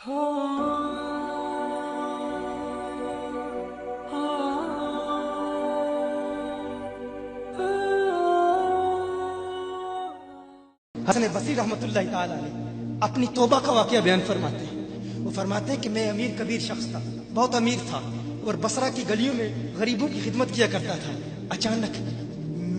حسن بصری رحمتاللہ تعالی علیہ اپنی توبہ کا واقعہ بیان فرماتے ہیں۔ وہ فرماتے ہیں کہ میں امیر کبیر شخص تھا، بہت امیر تھا اور بصرہ کی گلیوں میں غریبوں کی خدمت کیا کرتا تھا۔ اچانک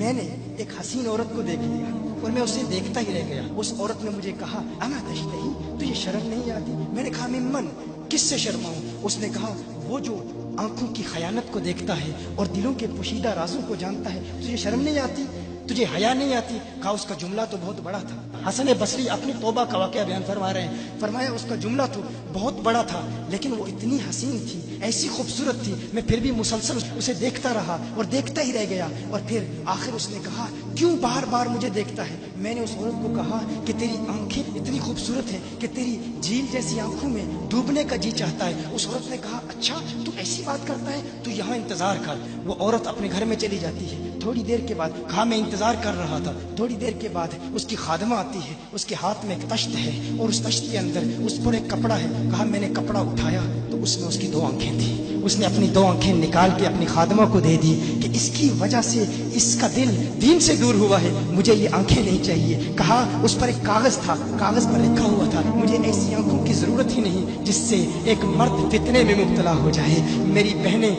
میں نے ایک حسین عورت کو دیکھ لیا اور میں اسے دیکھتا ہی رہ گیا۔ اس عورت نے مجھے کہا اما تشتہی، تجھے شرم نہیں آتی؟ میں نے کہا ممن، کس سے شرماؤں؟ اس نے کہا وہ جو آنکھوں کی خیانت کو دیکھتا ہے اور دلوں کے پوشیدہ رازوں کو جانتا ہے، تجھے شرم نہیں آتی؟ تجھے حیا نہیں آتی؟ کہا اس کا جملہ تو بہت بڑا تھا۔ حسن بصری اپنی توبہ کا واقعہ بیان فرما رہے ہیں۔ فرمایا اس کا جملہ تو بہت بڑا تھا لیکن وہ اتنی حسین تھی، ایسی خوبصورت تھی، میں پھر بھی مسلسل اسے دیکھتا رہا اور دیکھتا ہی رہ گیا۔ اور پھر آخر اس نے کہا کیوں بار بار مجھے دیکھتا ہے؟ میں نے اس عورت کو کہا کہ تیری آنکھیں اتنی خوبصورت ہیں کہ تیری جھیل جیسی آنکھوں میں ڈوبنے کا جی چاہتا ہے۔ اس عورت نے کہا اچھا تو ایسی بات کرتا ہے، تو یہاں انتظار کر۔ وہ عورت اپنے گھر میں چلی جاتی ہے۔ تھوڑی دیر کے بعد کہا میں انتظار کر رہا تھا۔ تھوڑی دیر کے بعد اس کی خادمہ آتی ہے، اس کے ہاتھ میں ایک تشت ہے اور اس تشت کے اندر اس پر ایک کپڑا ہے۔ کہا میں نے کپڑا اٹھایا تو اس میں اس کی 2 آنکھیں تھیں۔ اس نے اپنی 2 آنکھیں نکال کے اپنی خادمہ کو دے دی کہ اس کی وجہ سے اس کا دل دین سے دور ہوا ہے، مجھے یہ آنکھیں نہیں چاہیے۔ کہا اس پر ایک کاغذ تھا، کاغذ پر لکھا ہوا تھا مجھے ایسی آنکھوں کی ضرورت ہی نہیں جس سے ایک مرد فتنے میں مبتلا ہو جائے۔ میری بہنیں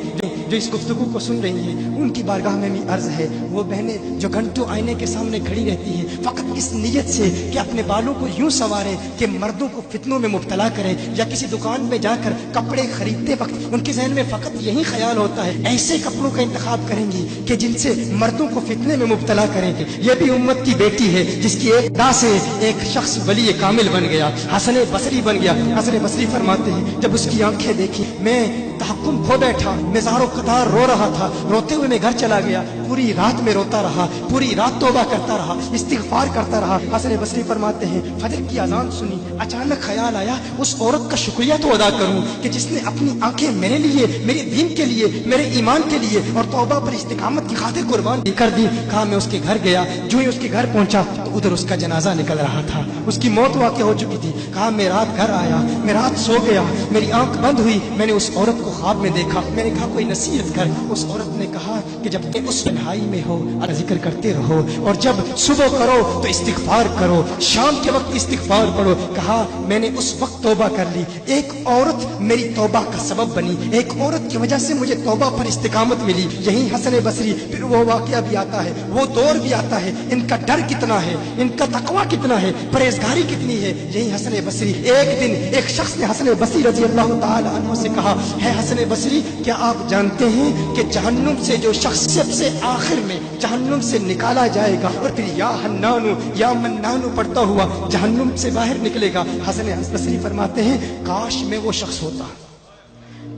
جو اس گفتگو کو سن رہی ہیں ان کی بارگاہ میں بھی عرض ہے، وہ بہنیں جو گھنٹوں آئینے کے سامنے کھڑی رہتی ہیں فقط اس نیت سے کہ اپنے بالوں کو یوں سنواریں کہ مردوں کو فتنوں میں مبتلا کریں، یا کسی دکان میں جا کر کپڑے خریدتے وقت ان کے ذہن میں فقط یہی خیال ہوتا ہے ایسے کپڑوں کا انتخاب کریں گی کہ جن سے مردوں کو فتنے میں مبتلا کریں گے۔ یہ بھی امت کی بیٹی ہے جس کی ایک ادا سے ایک شخص ولی کامل بن گیا، حسن بصری بن گیا۔ حسن بصری فرماتے ہیں جب اس کی آنکھیں دیکھی میں تحکم کھو بیٹھا، میں زارو قطار رو رہا تھا۔ روتے ہوئے میں گھر چلا گیا، پوری رات میں روتا رہا، پوری رات توبہ کرتا رہا، استغفار کرتا رہا۔ حسن بصری فرماتے ہیں فجر کی اذان سنی، اچانک خیال آیا اس عورت کا شکریہ تو ادا کروں کہ جس نے اپنی آنکھیں میرے لیے، میرے دین کے لیے، میرے ایمان کے لیے اور توبہ پر استقامت کی خاطر قربان کر دی۔ کہا میں اس کے گھر گیا، جو ہی اس کے گھر پہنچا تو ادھر اس کا جنازہ نکل رہا تھا، اس کی موت واقع ہو چکی تھی۔ کہا میں رات گھر آیا، میں رات سو گیا، میری آنکھ بند ہوئی، میں نے اس عورت کو خواب میں دیکھا۔ میں نے کہا کوئی نصیحت کر۔ اس عورت نے کہا کہ جب اس تنہائی میں ہو اللہ ذکر کرتے رہو، اور جب صبح کرو تو استغفار کرو، شام کے وقت استغفار پڑھو۔ کہا میں نے اس وقت توبہ کر لی، ایک عورت میری توبہ کا سبب بنی، ایک عورت کی وجہ سے مجھے توبہ پر استقامت ملی۔ یہی حسن بصری پھر وہ واقعہ بھی آتا ہے، وہ دور بھی آتا ہے، ان کا ڈر کتنا ہے، ان کا تقوی کتنا ہے، پرہیزگاری کتنی ہے۔ یہی حسن بصری، ایک دن ایک شخص نے حسن بصری رضی اللہ تعالی عنہ سے کہا ہے حسن بصری کیا آپ جانتے ہیں کہ جہنم سے جو شخص سب سے آخر میں جہنم سے نکالا جائے گا اور پھر یا حنانو یا منانو پڑھتا ہوا جہنم سے باہر نکلے گا؟ حسن بصری فرماتے ہیں کاش میں وہ شخص ہوتا،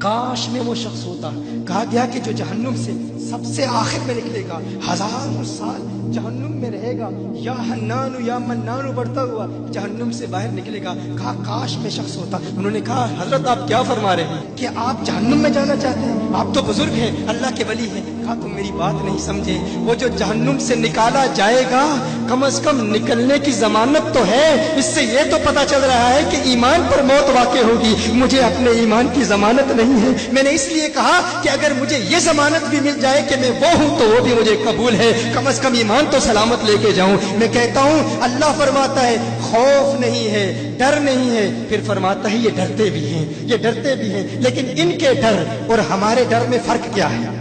کاش میں وہ شخص ہوتا۔ کہا گیا کہ جو جہنم سے سب سے آخر میں نکلے گا، 1000 سال جہنم میں رہے گا، یا حنانو یا منانو بڑھتا ہوا جہنم سے باہر نکلے گا۔ کہا کاش میں شخص ہوتا۔ انہوں نے کہا حضرت آپ کیا فرما رہے ہیں کہ آپ جہنم میں جانا چاہتے ہیں؟ آپ تو بزرگ ہیں، اللہ کے ولی ہیں۔ کہا تم میری بات نہیں سمجھے، وہ جو جہنم سے نکالا جائے گا کم از کم نکلنے کی ضمانت تو ہے، اس سے یہ تو پتا چل رہا ہے کہ ایمان پر موت واقع ہوگی۔ مجھے اپنے ایمان کی ضمانت نہیں ہے، میں نے اس لیے کہا کہ اگر مجھے یہ ضمانت بھی مل جائے کہ میں وہ ہوں تو وہ بھی مجھے قبول ہے، کم از کم ایمان تو سلامت لے کے جاؤں۔ میں کہتا ہوں اللہ فرماتا ہے خوف نہیں ہے، ڈر نہیں ہے، پھر فرماتا ہے یہ ڈرتے بھی ہیں، یہ ڈرتے بھی ہیں، لیکن ان کے ڈر اور ہمارے ڈر میں فرق کیا ہے؟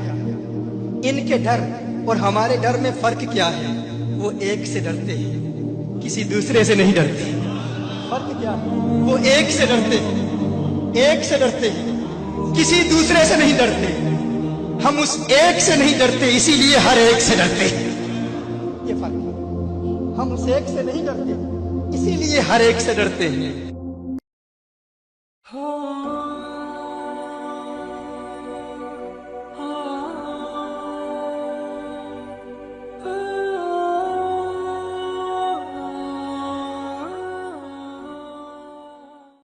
ان کے ڈر اور ہمارے ڈر میں فرق کیا ہے؟ وہ ایک سے ڈرتے ہیں، کسی دوسرے سے نہیں ڈرتے۔ فرق کیا ہے؟ وہ ایک سے ڈرتے ہیں، ایک سے ڈرتے ہیں، کسی دوسرے سے نہیں ڈرتے۔ ہم اس ایک سے نہیں ڈرتے، اسی لیے ہر ایک سے ڈرتے ہیں۔ یہ فرق ہے، ہم اس ایک سے نہیں ڈرتے، اسی لیے ہر ایک سے ڈرتے ہیں۔